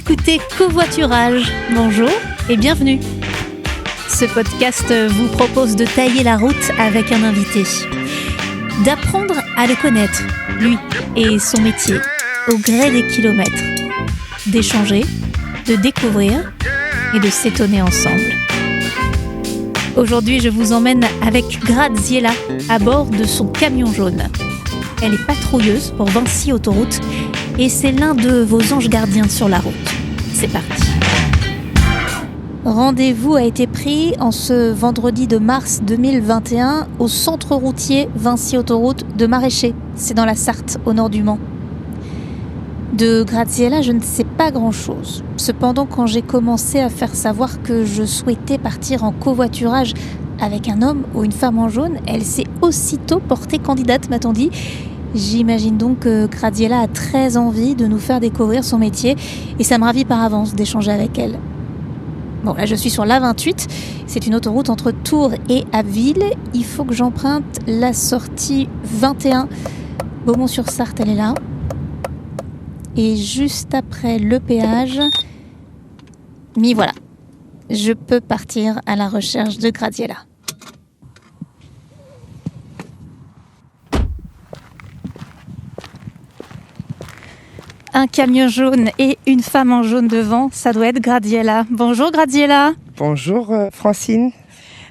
écoutez Covoiturage. Bonjour et bienvenue. Ce podcast vous propose de tailler la route avec un invité, d'apprendre à le connaître, lui et son métier, au gré des kilomètres, d'échanger, de découvrir et de s'étonner ensemble. Aujourd'hui, je vous emmène avec Graziella à bord de son camion jaune. Elle est patrouilleuse pour Vinci Autoroute et c'est l'un de vos anges gardiens sur la route. C'est parti. Rendez-vous a été pris en ce vendredi de mars 2021 au centre routier Vinci Autoroute de Maraîcher. C'est dans la Sarthe, au nord du Mans. De Graziella, je ne sais pas grand-chose. Cependant, quand j'ai commencé à faire savoir que je souhaitais partir en covoiturage avec un homme ou une femme en jaune, elle s'est aussitôt portée candidate, m'a-t-on dit. J'imagine donc que Graziella a très envie de nous faire découvrir son métier et ça me ravit par avance d'échanger avec elle. Bon, là je suis sur l'A28, c'est une autoroute entre Tours et Abbeville. Il faut que j'emprunte la sortie 21. Beaumont-sur-Sarthe, elle est là. Et juste après le péage, m'y voilà. Je peux partir à la recherche de Graziella. Un camion jaune et une femme en jaune devant, ça doit être Graziella. Bonjour Graziella. Bonjour Francine.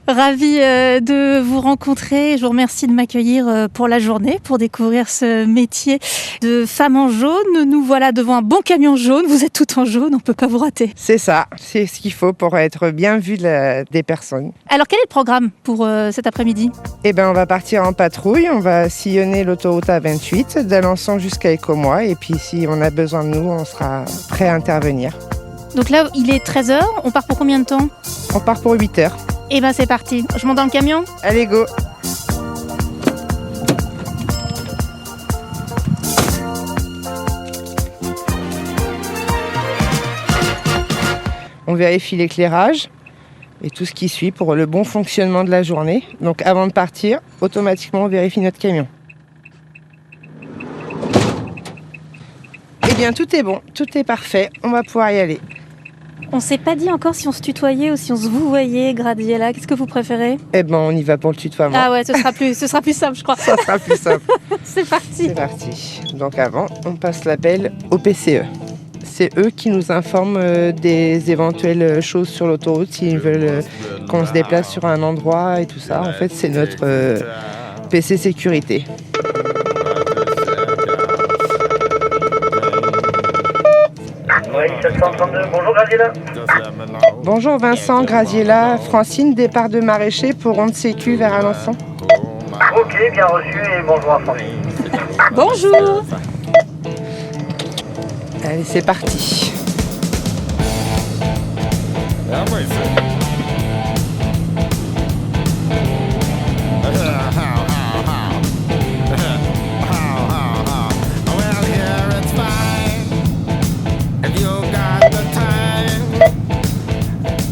Ravie de vous rencontrer. Je vous remercie de m'accueillir pour la journée, pour découvrir ce métier de femme en jaune. Nous voilà devant un bon camion jaune. Vous êtes toutes en jaune, on ne peut pas vous rater. C'est ça, c'est ce qu'il faut pour être bien vu des personnes. Alors quel est le programme pour cet après-midi ? On va partir en patrouille, on va sillonner l'autoroute A28 d'Alençon jusqu'à Écomois et puis si on a besoin de nous, on sera prêt à intervenir. Donc là, il est 13h, on part pour combien de temps ? On part pour 8 heures. C'est parti. Je monte dans le camion ? Allez, go. On vérifie l'éclairage et tout ce qui suit pour le bon fonctionnement de la journée. Donc avant de partir, automatiquement on vérifie notre camion. Tout est bon, tout est parfait, on va pouvoir y aller. On s'est pas dit encore si on se tutoyait ou si on se vouvoyait, Graziella. Qu'est-ce que vous préférez ? On y va pour le tutoiement. Ah ouais, ce sera plus simple, je crois. Ça sera plus simple. C'est parti. C'est parti. Donc avant, on passe l'appel au PCE. C'est eux qui nous informent des éventuelles choses sur l'autoroute, s'ils veulent qu'on se déplace sur un endroit et tout ça. En fait, c'est notre PC sécurité. Oui, 732, bonjour Graziella. Bonjour Vincent, Graziella, Francine, départ de Maraîcher pour Ronde Sécu vers Alençon. Ok, bien reçu et bonjour à Francine. Bonjour. Allez, c'est parti.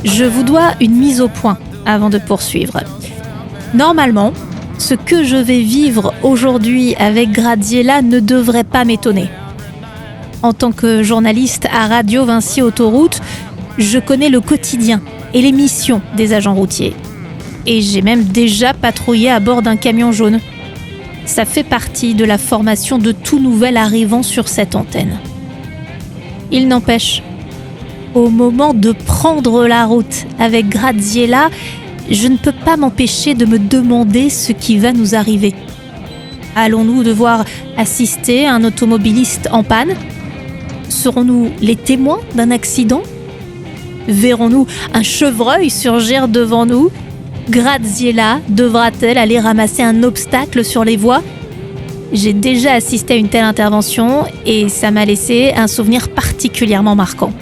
Je vous dois une mise au point avant de poursuivre. Normalement, ce que je vais vivre aujourd'hui avec Graziella ne devrait pas m'étonner. En tant que journaliste à Radio Vinci Autoroute, je connais le quotidien et les missions des agents routiers. Et j'ai même déjà patrouillé à bord d'un camion jaune. Ça fait partie de la formation de tout nouvel arrivant sur cette antenne. Il n'empêche, au moment de prendre la route avec Graziella, je ne peux pas m'empêcher de me demander ce qui va nous arriver. Allons-nous devoir assister à un automobiliste en panne ? Serons-nous les témoins d'un accident ? Verrons-nous un chevreuil surgir devant nous ? Graziella devra-t-elle aller ramasser un obstacle sur les voies ? J'ai déjà assisté à une telle intervention et ça m'a laissé un souvenir particulièrement marquant.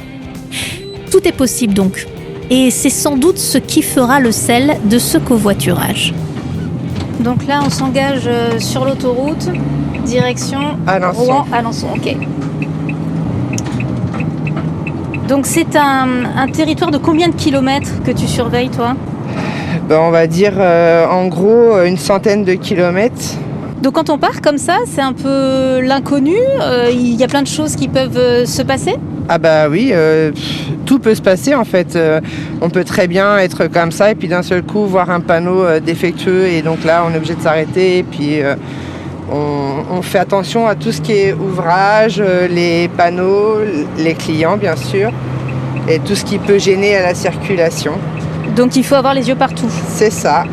Tout est possible donc, et c'est sans doute ce qui fera le sel de ce covoiturage. Donc là, on s'engage sur l'autoroute, direction Rouen-Alençon. Ok. Donc c'est un territoire de combien de kilomètres que tu surveilles, toi ? On va dire en gros une centaine de kilomètres. Donc quand on part comme ça, c'est un peu l'inconnu, il y a plein de choses qui peuvent se passer. Ah bah oui, tout peut se passer en fait. On peut très bien être comme ça et puis d'un seul coup voir un panneau défectueux et donc là on est obligé de s'arrêter et puis on fait attention à tout ce qui est ouvrage, les panneaux, les clients bien sûr et tout ce qui peut gêner à la circulation. Donc il faut avoir les yeux partout. C'est ça.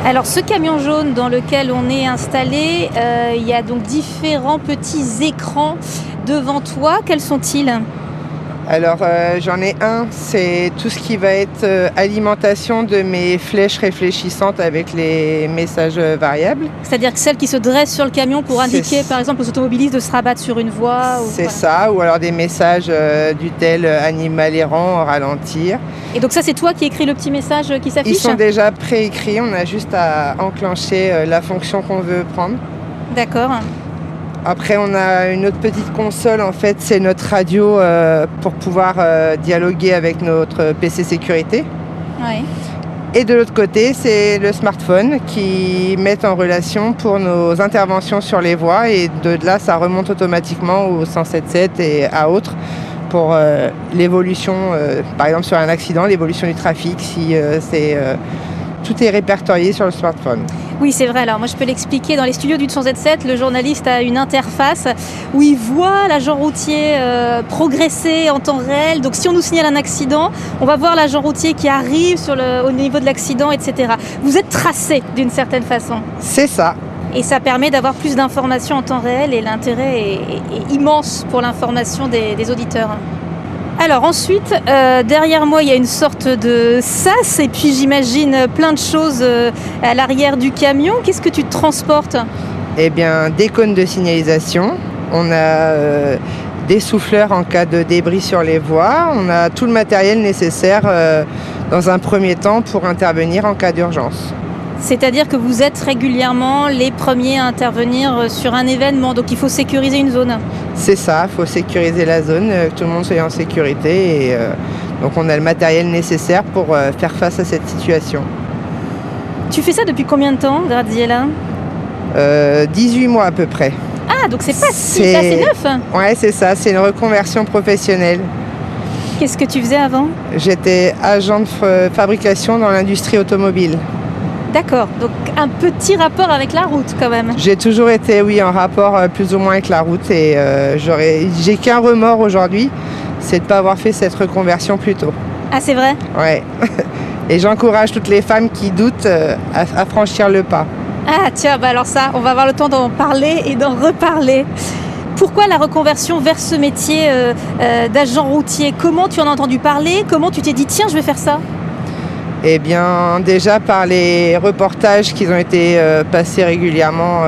Alors ce camion jaune dans lequel on est installé, il y a donc différents petits écrans devant toi. Quels sont-ils ? Alors j'en ai un, c'est tout ce qui va être alimentation de mes flèches réfléchissantes avec les messages variables. C'est-à-dire que celles qui se dressent sur le camion pour indiquer par exemple aux automobilistes de se rabattre sur une voie. C'est voilà. Ça, ou alors des messages du tel animal errant, ralentir. Et donc ça c'est toi qui écris le petit message qui s'affiche ? Ils sont déjà préécrits, on a juste à enclencher la fonction qu'on veut prendre. D'accord. Après, on a une autre petite console, en fait, c'est notre radio pour pouvoir dialoguer avec notre PC sécurité. Oui. Et de l'autre côté, c'est le smartphone qui met en relation pour nos interventions sur les voies et de là, ça remonte automatiquement au 177 et à autres pour l'évolution, par exemple sur un accident, l'évolution du trafic, si tout est répertorié sur le smartphone. Oui, c'est vrai. Alors moi, je peux l'expliquer. Dans les studios du 177, le journaliste a une interface où il voit l'agent routier progresser en temps réel. Donc si on nous signale un accident, on va voir l'agent routier qui arrive au niveau de l'accident, etc. Vous êtes tracé d'une certaine façon. C'est ça. Et ça permet d'avoir plus d'informations en temps réel et l'intérêt est immense pour l'information des auditeurs. Alors ensuite, derrière moi, il y a une sorte de sas et puis j'imagine plein de choses à l'arrière du camion. Qu'est-ce que tu transportes ? Eh bien, des cônes de signalisation. On a des souffleurs en cas de débris sur les voies. On a tout le matériel nécessaire dans un premier temps pour intervenir en cas d'urgence. C'est-à-dire que vous êtes régulièrement les premiers à intervenir sur un événement, donc il faut sécuriser une zone. C'est ça, il faut sécuriser la zone, que tout le monde soit en sécurité et donc on a le matériel nécessaire pour faire face à cette situation. Tu fais ça depuis combien de temps, Graziella ? 18 mois à peu près. Ah, donc c'est pas si assez neuf ? Ouais, c'est ça, c'est une reconversion professionnelle. Qu'est-ce que tu faisais avant ? J'étais agent de fabrication dans l'industrie automobile. D'accord, donc un petit rapport avec la route quand même. J'ai toujours été, oui, en rapport plus ou moins avec la route et j'ai qu'un remords aujourd'hui, c'est de ne pas avoir fait cette reconversion plus tôt. Ah, c'est vrai ? Ouais, et j'encourage toutes les femmes qui doutent à franchir le pas. Ah tiens, bah alors ça, on va avoir le temps d'en parler et d'en reparler. Pourquoi la reconversion vers ce métier d'agent routier ? Comment tu en as entendu parler ? Comment tu t'es dit, tiens, je vais faire ça ? Eh bien, déjà par les reportages qui ont été passés régulièrement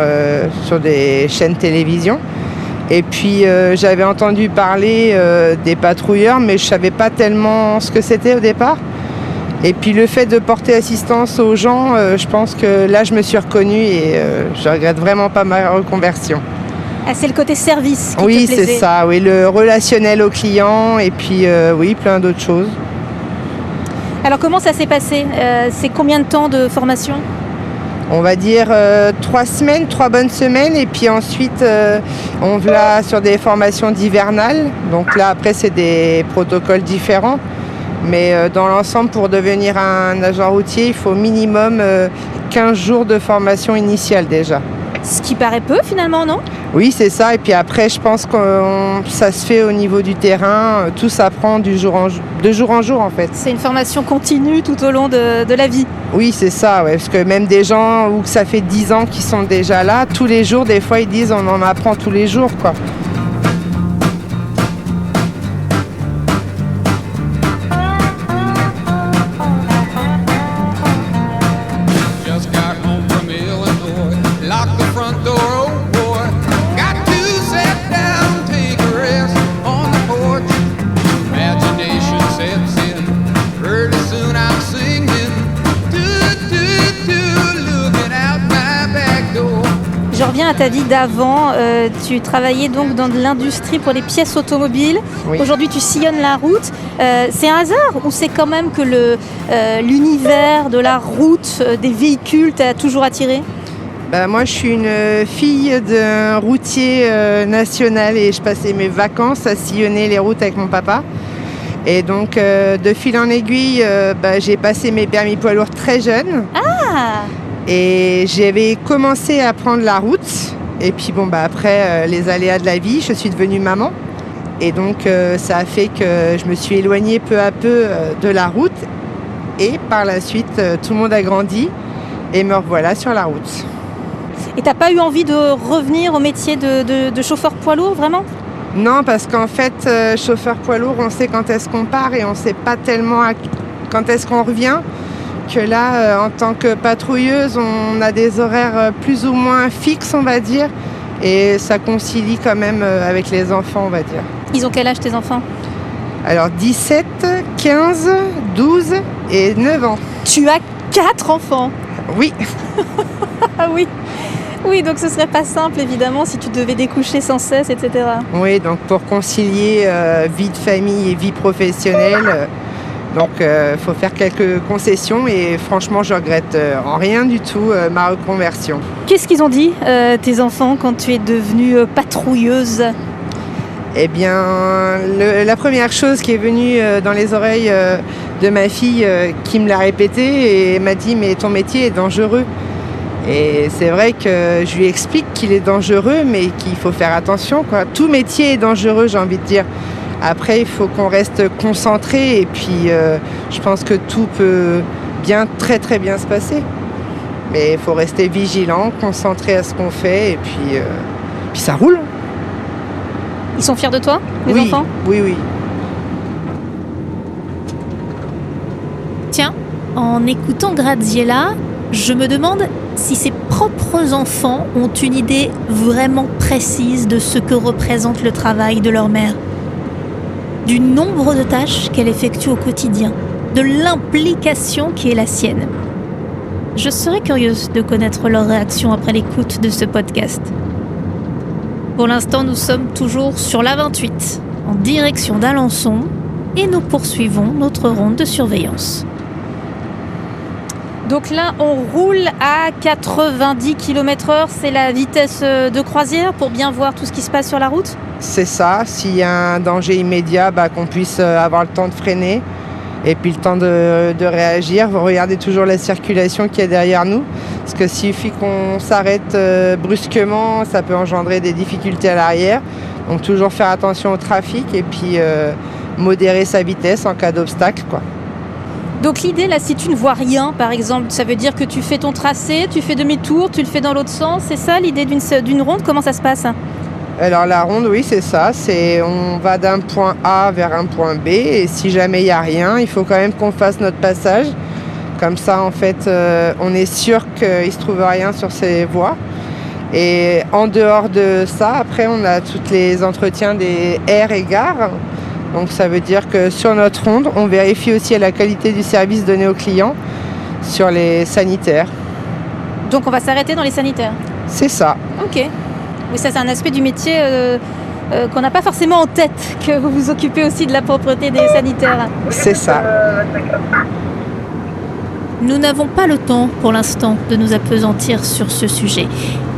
sur des chaînes télévision. Et puis, j'avais entendu parler des patrouilleurs, mais je ne savais pas tellement ce que c'était au départ. Et puis, le fait de porter assistance aux gens, je pense que là, je me suis reconnue et je regrette vraiment pas ma reconversion. Ah, c'est le côté service qui oui, te plaisait. C'est ça, oui, le relationnel au client et puis, oui, plein d'autres choses. Alors comment ça s'est passé ? C'est combien de temps de formation ? On va dire 3 semaines, 3 bonnes semaines et puis ensuite on va sur des formations d'hivernales. Donc là après c'est des protocoles différents. Mais dans l'ensemble pour devenir un agent routier il faut au minimum 15 jours de formation initiale déjà. Ce qui paraît peu finalement, non ? Oui, c'est ça. Et puis après, je pense que ça se fait au niveau du terrain. Tout s'apprend de jour en jour, en fait. C'est une formation continue tout au long de la vie. Oui, c'est ça. Ouais, parce que même des gens où ça fait 10 ans qu'ils sont déjà là, tous les jours, des fois, ils disent on en apprend tous les jours, quoi. reviens à ta vie d'avant. Tu travaillais donc dans de l'industrie pour les pièces automobiles. Oui. Aujourd'hui, tu sillonnes la route. C'est un hasard ou c'est quand même que l'univers de la route, des véhicules, t'a toujours attiré ? Moi, je suis une fille d'un routier national et je passais mes vacances à sillonner les routes avec mon papa. Et donc, de fil en aiguille, j'ai passé mes permis poids lourds très jeune. Ah ! Et j'avais commencé à prendre la route. Et puis, après les aléas de la vie, je suis devenue maman. Et donc, ça a fait que je me suis éloignée peu à peu de la route. Et par la suite, tout le monde a grandi et me revoilà sur la route. Et t'as pas eu envie de revenir au métier de chauffeur poids lourd, vraiment ? Non, parce qu'en fait, chauffeur poids lourd, on sait quand est-ce qu'on part et on ne sait pas tellement quand est-ce qu'on revient. Que là, en tant que patrouilleuse, on a des horaires plus ou moins fixes, on va dire. Et ça concilie quand même avec les enfants, on va dire. Ils ont quel âge tes enfants ? Alors 17, 15, 12 et 9 ans. Tu as 4 enfants ? Oui. Ah oui. Oui, donc ce serait pas simple évidemment si tu devais découcher sans cesse, etc. Oui, donc pour concilier vie de famille et vie professionnelle, faut faire quelques concessions et franchement je regrette en rien du tout ma reconversion. Qu'est-ce qu'ils ont dit tes enfants quand tu es devenue patrouilleuse ? Eh bien, la première chose qui est venue dans les oreilles de ma fille qui me l'a répété et m'a dit « mais ton métier est dangereux ». Et c'est vrai que je lui explique qu'il est dangereux, mais qu'il faut faire attention, quoi. Tout métier est dangereux, j'ai envie de dire. Après, il faut qu'on reste concentré et puis je pense que tout peut très très bien se passer. Mais il faut rester vigilant, concentré à ce qu'on fait et puis ça roule. Ils sont fiers de toi, les enfants ? Oui. Tiens, en écoutant Graziella, je me demande si ses propres enfants ont une idée vraiment précise de ce que représente le travail de leur mère. Du nombre de tâches qu'elle effectue au quotidien, de l'implication qui est la sienne. Je serais curieuse de connaître leur réaction après l'écoute de ce podcast. Pour l'instant, nous sommes toujours sur l'A28, en direction d'Alençon, et nous poursuivons notre ronde de surveillance. Donc là, on roule à 90 km/h, c'est la vitesse de croisière pour bien voir tout ce qui se passe sur la route ? C'est ça, s'il y a un danger immédiat, qu'on puisse avoir le temps de freiner et puis le temps de réagir. Regardez toujours la circulation qui est derrière nous, parce que s'il suffit qu'on s'arrête brusquement, ça peut engendrer des difficultés à l'arrière. Donc toujours faire attention au trafic et puis modérer sa vitesse en cas d'obstacle, quoi. Donc l'idée là, si tu ne vois rien par exemple, ça veut dire que tu fais ton tracé, tu fais demi-tour, tu le fais dans l'autre sens, c'est ça l'idée d'une ronde ? Comment ça se passe ? Alors la ronde, oui, c'est ça, on va d'un point A vers un point B et si jamais il n'y a rien, il faut quand même qu'on fasse notre passage. Comme ça, en fait, on est sûr qu'il ne se trouve rien sur ces voies. Et en dehors de ça, après, on a tous les entretiens des aires et gares. Donc ça veut dire que sur notre ronde, on vérifie aussi la qualité du service donné aux clients sur les sanitaires. Donc on va s'arrêter dans les sanitaires ? C'est ça. Ok. Oui, ça c'est un aspect du métier qu'on n'a pas forcément en tête, que vous vous occupez aussi de la propreté des sanitaires. C'est ça. Nous n'avons pas le temps pour l'instant de nous appesantir sur ce sujet.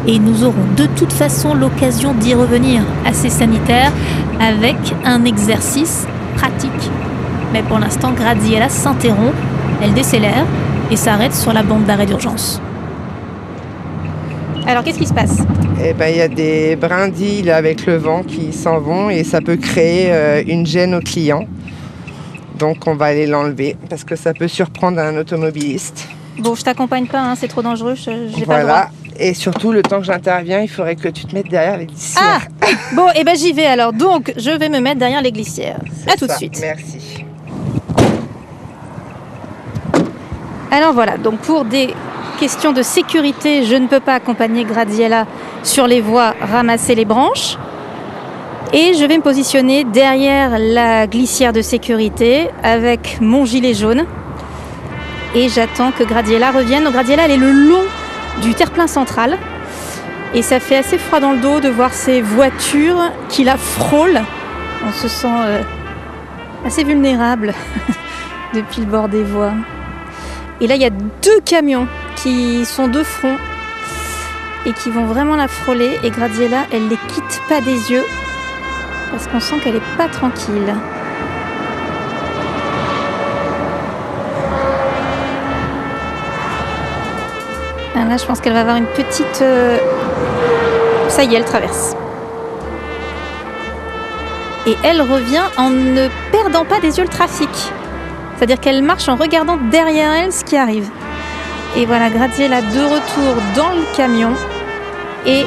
Et nous aurons de toute façon l'occasion d'y revenir à ces sanitaires avec un exercice pratique. Mais pour l'instant, Graziella s'interrompt, elle décélère et s'arrête sur la bande d'arrêt d'urgence. Alors, qu'est-ce qui se passe ? Il y a des brindilles avec le vent qui s'en vont et ça peut créer une gêne aux clients. Donc, on va aller l'enlever parce que ça peut surprendre un automobiliste. Bon, je t'accompagne pas, c'est trop dangereux, j'ai voilà. pas le droit. Et surtout, le temps que j'interviens, il faudrait que tu te mettes derrière les glissières. Ah ! Bon, j'y vais alors. Donc, je vais me mettre derrière les glissières. À tout de suite. Merci. Alors voilà, donc pour des questions de sécurité, je ne peux pas accompagner Graziella sur les voies, ramasser les branches. Et je vais me positionner derrière la glissière de sécurité avec mon gilet jaune. Et j'attends que Graziella revienne. Donc Graziella, elle est le long du terre-plein central. Et ça fait assez froid dans le dos de voir ces voitures qui la frôlent. On se sent assez vulnérable depuis le bord des voies. Et là, il y a 2 camions qui sont de front et qui vont vraiment la frôler. Et Graziella, elle les quitte pas des yeux parce qu'on sent qu'elle est pas tranquille. Ah, là, je pense qu'elle va avoir une petite... Ça y est, elle traverse. Et elle revient en ne perdant pas des yeux le trafic. C'est-à-dire qu'elle marche en regardant derrière elle ce qui arrive. Et voilà, Graziella de retour dans le camion. Et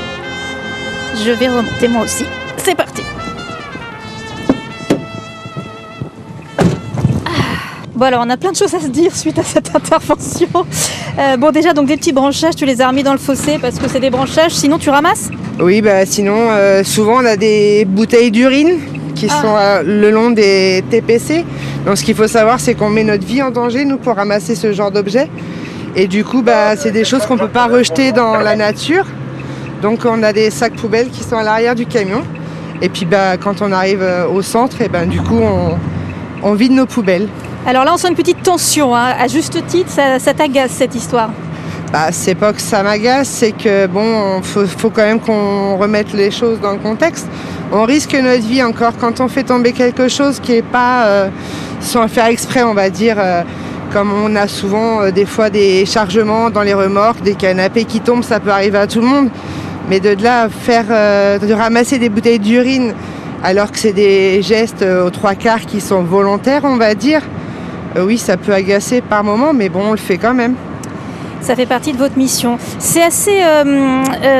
je vais remonter moi aussi. C'est parti. Bon alors, on a plein de choses à se dire suite à cette intervention. Bon déjà, donc des petits branchages, tu les as remis dans le fossé parce que c'est des branchages, sinon tu ramasses ? Oui, sinon, souvent on a des bouteilles d'urine qui sont le long des TPC. Donc ce qu'il faut savoir, c'est qu'on met notre vie en danger, nous, pour ramasser ce genre d'objets. Et du coup, c'est des choses qu'on ne peut pas rejeter dans la nature. Donc on a des sacs poubelles qui sont à l'arrière du camion. Et puis quand on arrive au centre, et du coup, on vide nos poubelles. Alors là, on sent une petite tension, hein. À juste titre, ça t'agace cette histoire. C'est pas que ça m'agace, c'est que faut quand même qu'on remette les choses dans le contexte. On risque notre vie encore quand on fait tomber quelque chose qui n'est pas sans faire exprès, on va dire. Comme on a souvent des fois des chargements dans les remorques, des canapés qui tombent, ça peut arriver à tout le monde. Mais de là de ramasser des bouteilles d'urine alors que c'est des gestes aux 3/4 qui sont volontaires, on va dire. Oui, ça peut agacer par moment, mais bon, on le fait quand même. Ça fait partie de votre mission. C'est assez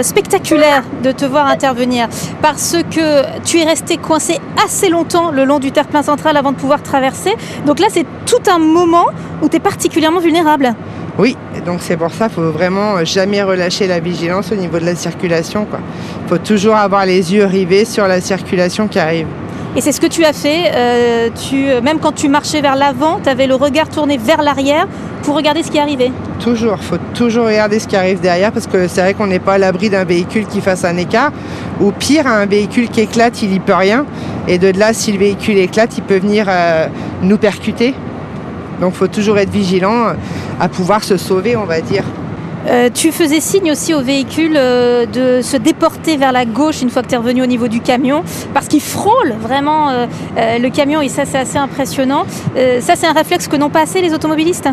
spectaculaire de te voir intervenir parce que tu es resté coincé assez longtemps le long du terre-plein central avant de pouvoir traverser. Donc là, c'est tout un moment où tu es particulièrement vulnérable. Oui, donc c'est pour ça qu'il ne faut vraiment jamais relâcher la vigilance au niveau de la circulation, quoi. Il faut toujours avoir les yeux rivés sur la circulation qui arrive. Et c'est ce que tu as fait. Même quand tu marchais vers l'avant, tu avais le regard tourné vers l'arrière pour regarder ce qui arrivait. Toujours, il faut toujours regarder ce qui arrive derrière parce que c'est vrai qu'on n'est pas à l'abri d'un véhicule qui fasse un écart. Ou pire, un véhicule qui éclate, il n'y peut rien. Et de là, si le véhicule éclate, il peut venir nous percuter. Donc il faut toujours être vigilant à pouvoir se sauver, on va dire. Tu faisais signe aussi au véhicule de se déporter vers la gauche une fois que tu es revenu au niveau du camion parce qu'il frôle vraiment le camion et ça c'est assez impressionnant. Ça c'est un réflexe que n'ont pas assez les automobilistes ?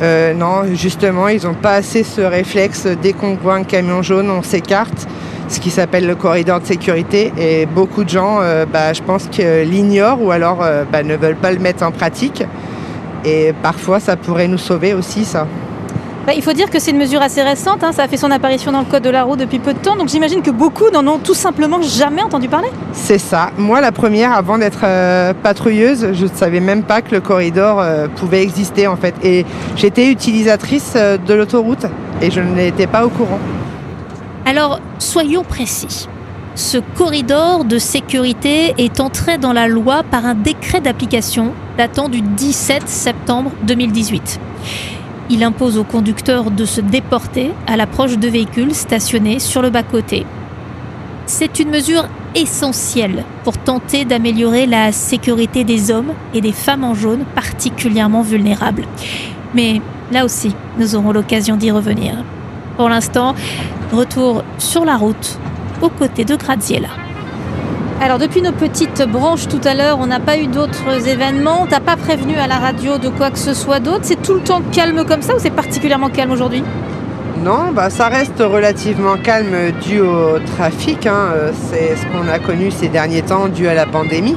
Non, justement, ils n'ont pas assez ce réflexe. Dès qu'on voit un camion jaune, on s'écarte, ce qui s'appelle le corridor de sécurité. Et beaucoup de gens, je pense que l'ignorent ou alors ne veulent pas le mettre en pratique. Et parfois, ça pourrait nous sauver aussi, ça. Il faut dire que c'est une mesure assez récente, hein. Ça a fait son apparition dans le code de la route depuis peu de temps, donc j'imagine que beaucoup n'en ont tout simplement jamais entendu parler. C'est ça. Moi, la première, avant d'être patrouilleuse, je ne savais même pas que le corridor pouvait exister en fait. Et j'étais utilisatrice de l'autoroute et je n'étais pas au courant. Alors, soyons précis. Ce corridor de sécurité est entré dans la loi par un décret d'application datant du 17 septembre 2018. Il impose aux conducteurs de se déporter à l'approche de véhicules stationnés sur le bas-côté. C'est une mesure essentielle pour tenter d'améliorer la sécurité des hommes et des femmes en jaune particulièrement vulnérables. Mais là aussi, nous aurons l'occasion d'y revenir. Pour l'instant, retour sur la route, aux côtés de Graziella. Alors depuis nos petites branches tout à l'heure, on n'a pas eu d'autres événements. T'as pas prévenu à la radio de quoi que ce soit d'autre? C'est tout le temps calme comme ça ou c'est particulièrement calme aujourd'hui? Non, ça reste relativement calme dû au trafic. C'est ce qu'on a connu ces derniers temps dû à la pandémie.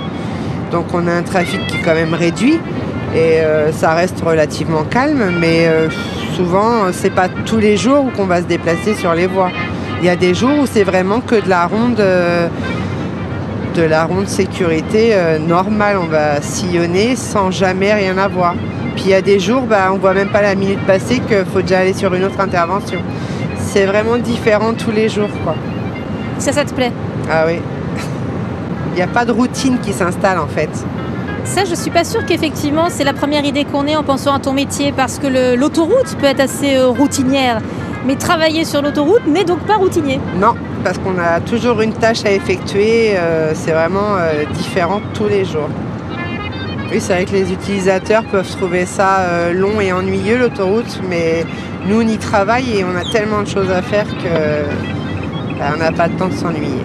Donc on a un trafic qui est quand même réduit et ça reste relativement calme. Mais souvent, c'est pas tous les jours qu'on va se déplacer sur les voies. Il y a des jours où c'est vraiment que de la ronde sécurité normale. On va sillonner sans jamais rien avoir. Puis il y a des jours, on voit même pas la minute passer qu'il faut déjà aller sur une autre intervention. C'est vraiment différent tous les jours, quoi. Ça te plaît? Ah oui. Il n'y a pas de routine qui s'installe en fait. Ça, je suis pas sûre qu'effectivement c'est la première idée qu'on ait en pensant à ton métier parce que l'autoroute peut être assez routinière. Mais travailler sur l'autoroute n'est donc pas routinier. Non, parce qu'on a toujours une tâche à effectuer. C'est vraiment différent tous les jours. Oui, c'est vrai que les utilisateurs peuvent trouver ça long et ennuyeux, l'autoroute, mais nous, on y travaille et on a tellement de choses à faire qu'on n'a pas le temps de s'ennuyer.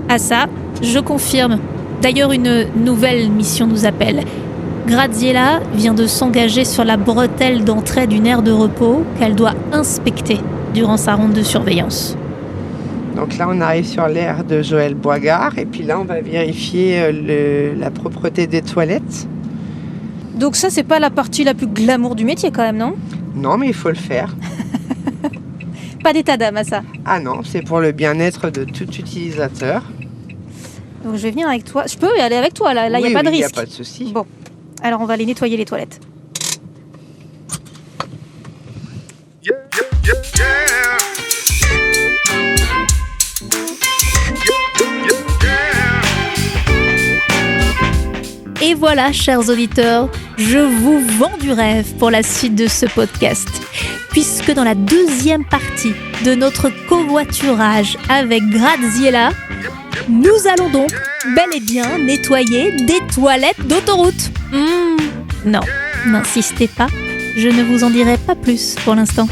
Ah ça, je confirme. D'ailleurs, une nouvelle mission nous appelle. Graziella vient de s'engager sur la bretelle d'entrée d'une aire de repos qu'elle doit inspecter durant sa ronde de surveillance. Donc là, on arrive sur l'aire de Joël Boigard et puis là, on va vérifier la propreté des toilettes. Donc ça, c'est pas la partie la plus glamour du métier quand même, non ? Non, mais il faut le faire. Pas d'état d'âme à ça. Ah non, c'est pour le bien-être de tout utilisateur. Donc je vais venir avec toi. Je peux y aller avec toi, là, il n'y a pas de risque. Il n'y a pas de souci. Bon, alors on va aller nettoyer les toilettes. Et voilà, chers auditeurs, je vous vends du rêve pour la suite de ce podcast. Puisque dans la deuxième partie de notre covoiturage avec Graziella, nous allons donc bel et bien nettoyer des toilettes d'autoroute. Non, n'insistez pas, je ne vous en dirai pas plus pour l'instant.